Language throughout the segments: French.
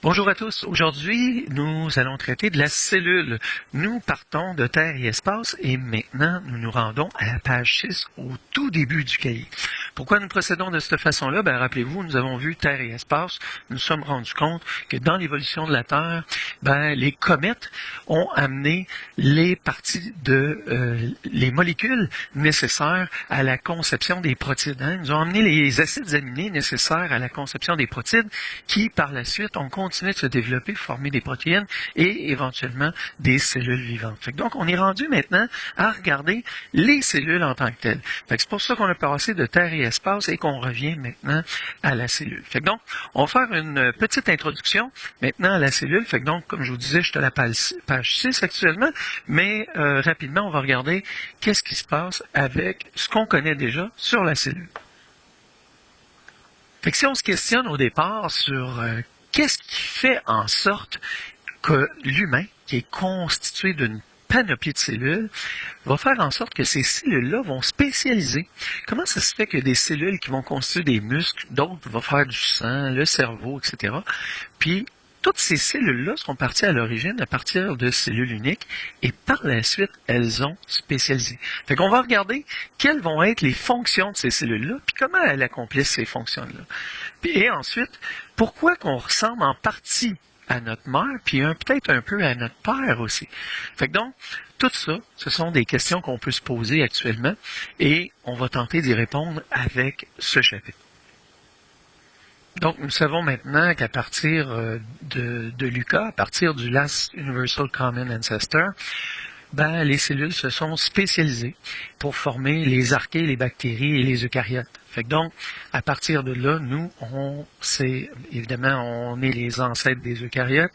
Bonjour à tous. Aujourd'hui, nous allons traiter de la cellule. Nous partons de Terre et Espace et maintenant, nous nous rendons à la page 6 au tout début du cahier. Pourquoi nous procédons de cette façon-là? Rappelez-vous, nous avons vu Terre et Espace. Nous nous sommes rendus compte que dans l'évolution de la Terre, les comètes ont amené les parties les molécules nécessaires à la conception des protides. Ils ont amené les acides aminés nécessaires à la conception des protides qui, par la suite, ont continué de se développer, former des protéines et éventuellement des cellules vivantes. Donc, on est rendu maintenant à regarder les cellules en tant que telles. C'est pour ça qu'on a passé de Terre et Espace et qu'on revient maintenant à la cellule. Donc, on va faire une petite introduction maintenant à la cellule. Donc, comme je vous disais, je suis à la page 6 actuellement, mais rapidement, on va regarder qu'est-ce qui se passe avec ce qu'on connaît déjà sur la cellule. Si on se questionne au départ sur qu'est-ce qui fait en sorte que l'humain, qui est constitué d'une panoplie de cellules, va faire en sorte que ces cellules-là vont spécialiser. Comment ça se fait que des cellules qui vont constituer des muscles, d'autres vont faire du sang, le cerveau, etc. Puis, toutes ces cellules-là sont parties à l'origine à partir de cellules uniques et par la suite, elles ont spécialisé. On va regarder quelles vont être les fonctions de ces cellules-là puis comment elles accomplissent ces fonctions-là. Et ensuite, pourquoi qu'on ressemble en partie à notre mère puis peut-être un peu à notre père aussi. Donc, tout ça, ce sont des questions qu'on peut se poser actuellement et on va tenter d'y répondre avec ce chapitre. Donc, nous savons maintenant qu'à partir de Lucas, à partir du Last Universal Common Ancestor, les cellules se sont spécialisées pour former les archées, les bactéries et les eucaryotes. Donc, à partir de là, nous, évidemment, on est les ancêtres des eucaryotes.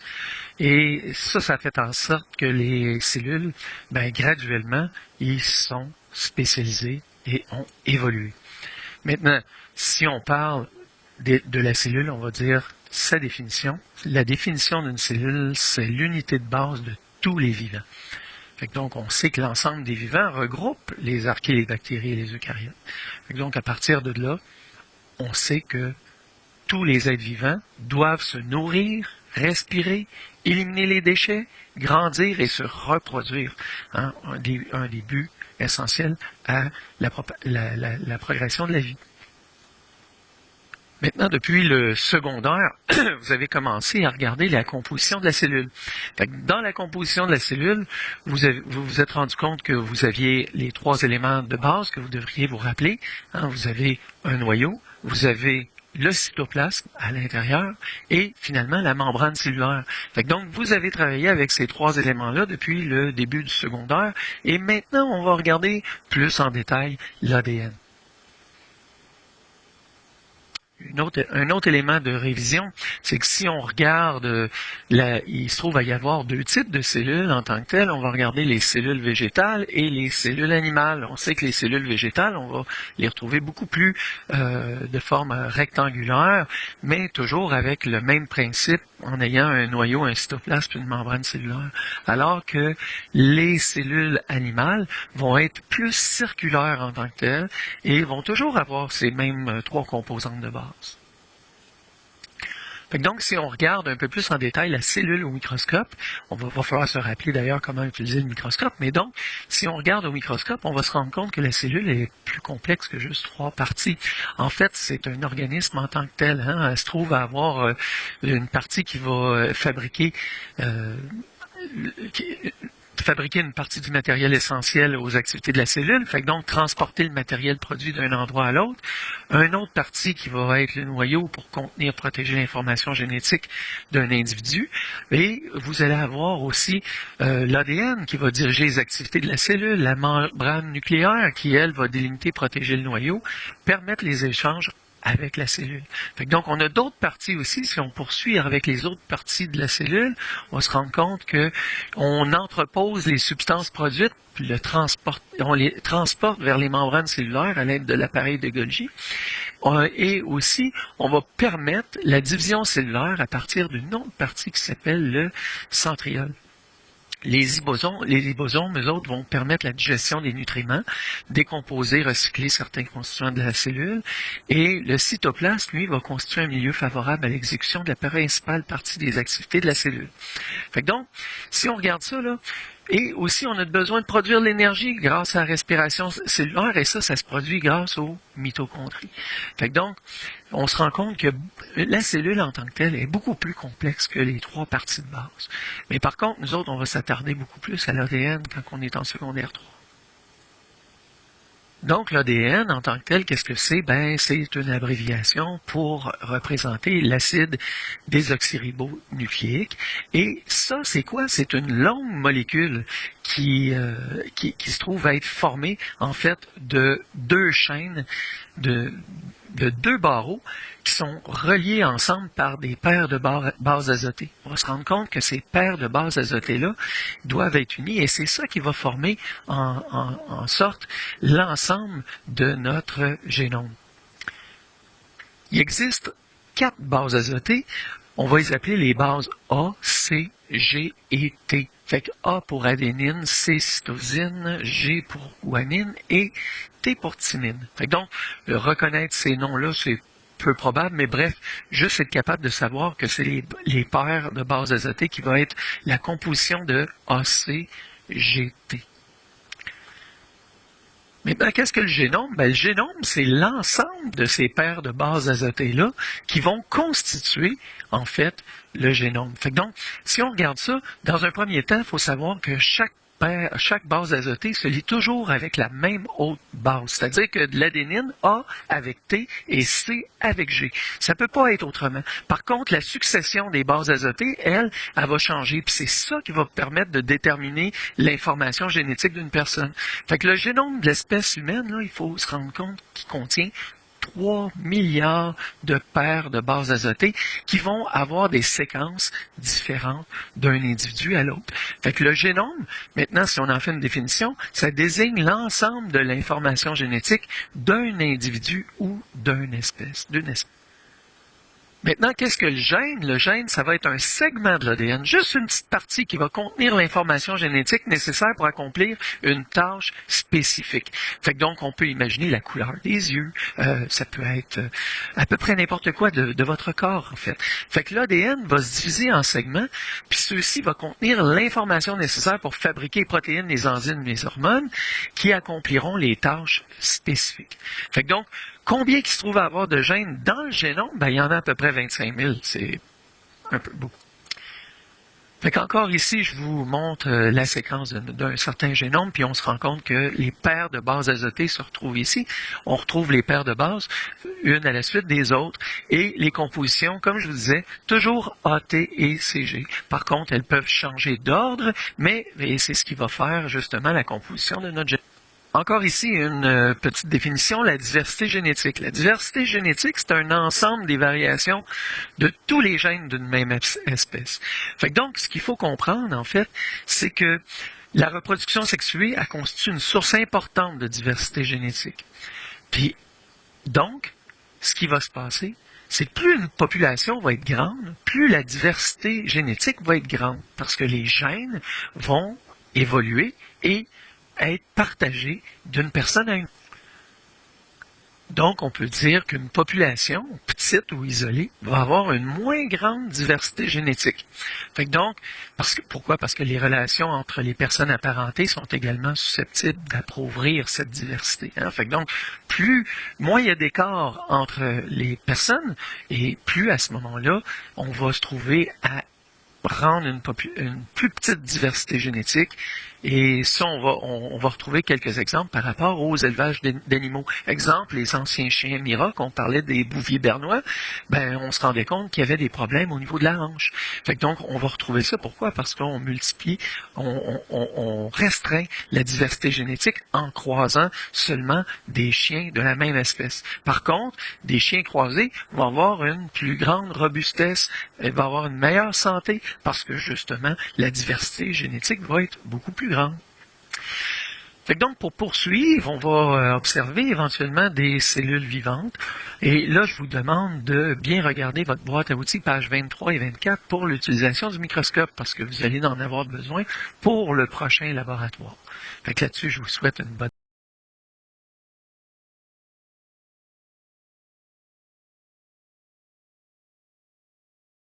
Et ça fait en sorte que les cellules, graduellement, ils sont spécialisés et ont évolué. Maintenant, si on parle de la cellule, on va dire sa définition. La définition d'une cellule, c'est l'unité de base de tous les vivants. Donc, on sait que l'ensemble des vivants regroupe les archées, les bactéries et les eucaryotes. Donc, à partir de là, on sait que tous les êtres vivants doivent se nourrir, respirer, éliminer les déchets, grandir et se reproduire. Un des buts essentiels à la progression de la vie. Maintenant, depuis le secondaire, vous avez commencé à regarder la composition de la cellule. Dans la composition de la cellule, vous vous êtes rendu compte que vous aviez les 3 éléments de base que vous devriez vous rappeler. Vous avez un noyau, vous avez le cytoplasme à l'intérieur et finalement la membrane cellulaire. Donc, vous avez travaillé avec ces 3 éléments-là depuis le début du secondaire et maintenant, on va regarder plus en détail l'ADN. Un autre élément de révision, c'est que si on regarde, il se trouve à y avoir 2 types de cellules en tant que telles. On va regarder les cellules végétales et les cellules animales. On sait que les cellules végétales, on va les retrouver beaucoup plus de forme rectangulaire, mais toujours avec le même principe en ayant un noyau, un cytoplasme et une membrane cellulaire. Alors que les cellules animales vont être plus circulaires en tant que telles et vont toujours avoir ces mêmes 3 composantes de base. Donc, si on regarde un peu plus en détail la cellule au microscope, va falloir se rappeler d'ailleurs comment utiliser le microscope, mais donc, si on regarde au microscope, on va se rendre compte que la cellule est plus complexe que juste 3 parties. En fait, c'est un organisme en tant que tel. Elle se trouve à avoir une partie qui va fabriquer une partie du matériel essentiel aux activités de la cellule, donc transporter le matériel produit d'un endroit à l'autre. Une autre partie qui va être le noyau pour contenir, protéger l'information génétique d'un individu. Et vous allez avoir aussi l'ADN qui va diriger les activités de la cellule, la membrane nucléaire qui, elle, va délimiter, protéger le noyau, permettre les échanges avec la cellule. Donc, on a d'autres parties aussi. Si on poursuit avec les autres parties de la cellule, on se rend compte qu'on entrepose les substances produites, puis on les transporte vers les membranes cellulaires à l'aide de l'appareil de Golgi. Et aussi, on va permettre la division cellulaire à partir d'une autre partie qui s'appelle le centriole. Les ribosomes, eux autres, vont permettre la digestion des nutriments, décomposer, recycler certains constituants de la cellule, et le cytoplasme, lui, va constituer un milieu favorable à l'exécution de la principale partie des activités de la cellule. Fait que donc, si on regarde ça, là, et aussi, on a besoin de produire de l'énergie grâce à la respiration cellulaire, et ça se produit grâce aux mitochondries. Fait que donc, on se rend compte que la cellule en tant que telle est beaucoup plus complexe que les 3 parties de base. Mais par contre, nous autres, on va s'attarder beaucoup plus à l'ADN quand on est en secondaire 3. Donc, l'ADN, en tant que tel, qu'est-ce que c'est? Ben, c'est une abréviation pour représenter l'acide désoxyribonucléique. Et ça, c'est quoi? C'est une longue molécule qui se trouve à être formée, en fait, de 2 chaînes, de 2 barreaux qui sont reliés ensemble par des paires de bases azotées. On va se rendre compte que ces paires de bases azotées-là doivent être unies et c'est ça qui va former en sorte l'ensemble de notre génome. Il existe 4 bases azotées. On va les appeler les bases A, C, G et T. Fait que A pour adénine, C cytosine, G pour guanine et T pour thymine. Fait que donc, reconnaître ces noms-là, c'est peu probable, mais bref, juste être capable de savoir que c'est les paires de bases azotées qui vont être la composition de ACGT. Maintenant, qu'est-ce que le génome? Ben, le génome, c'est l'ensemble de ces paires de bases azotées-là qui vont constituer, en fait, le génome. Fait que donc, si on regarde ça, dans un premier temps, il faut savoir que chaque base azotée se lie toujours avec la même autre base. C'est-à-dire que de l'adénine, A avec T et C avec G. Ça ne peut pas être autrement. Par contre, la succession des bases azotées, elle va changer. Puis c'est ça qui va permettre de déterminer l'information génétique d'une personne. Fait que le génome de l'espèce humaine, là, il faut se rendre compte qu'il contient 3 milliards de paires de bases azotées qui vont avoir des séquences différentes d'un individu à l'autre. Fait que le génome, maintenant, si on en fait une définition, ça désigne l'ensemble de l'information génétique d'un individu ou d'une espèce. Maintenant, qu'est-ce que le gène? Le gène, ça va être un segment de l'ADN, juste une petite partie qui va contenir l'information génétique nécessaire pour accomplir une tâche spécifique. Fait que donc, on peut imaginer la couleur des yeux, ça peut être à peu près n'importe quoi de votre corps, en fait. Fait que l'ADN va se diviser en segments, puis ceux-ci vont contenir l'information nécessaire pour fabriquer les protéines, les enzymes, les hormones, qui accompliront les tâches spécifiques. Fait que donc, combien il se trouve à avoir de gènes dans le génome? Ben, il y en a à peu près 25 000. C'est un peu beaucoup. Fait qu'encore ici, je vous montre la séquence d'un certain génome, puis on se rend compte que les paires de bases azotées se retrouvent ici. On retrouve les paires de bases, une à la suite des autres, et les compositions, comme je vous disais, toujours AT et CG. Par contre, elles peuvent changer d'ordre, mais c'est ce qui va faire justement la composition de notre génome. Encore ici, une petite définition, la diversité génétique. La diversité génétique, c'est un ensemble des variations de tous les gènes d'une même espèce. Fait que donc, ce qu'il faut comprendre, en fait, c'est que la reproduction sexuée, elle constitue une source importante de diversité génétique. Puis, donc, ce qui va se passer, c'est que plus une population va être grande, plus la diversité génétique va être grande, parce que les gènes vont évoluer et être partagé d'une personne à une autre. Donc, on peut dire qu'une population, petite ou isolée, va avoir une moins grande diversité génétique. Fait que donc, pourquoi? Parce que les relations entre les personnes apparentées sont également susceptibles d'appauvrir cette diversité. Hein? Fait que donc, moins il y a d'écart entre les personnes, et plus à ce moment-là, on va se trouver à rendre une plus petite diversité génétique. Et ça, on va retrouver quelques exemples par rapport aux élevages d'animaux. Exemple, les anciens chiens Mira, qu'on parlait des bouviers bernois, ben, on se rendait compte qu'il y avait des problèmes au niveau de la hanche. Fait que donc, on va retrouver ça. Pourquoi? Parce qu'on multiplie, on restreint la diversité génétique en croisant seulement des chiens de la même espèce. Par contre, des chiens croisés vont avoir une plus grande robustesse, vont avoir une meilleure santé, parce que justement, la diversité génétique va être beaucoup plus grande. Fait que donc, pour poursuivre, on va observer éventuellement des cellules vivantes. Et là, je vous demande de bien regarder votre boîte à outils, pages 23 et 24, pour l'utilisation du microscope, parce que vous allez en avoir besoin pour le prochain laboratoire. Fait que là-dessus, je vous souhaite une bonne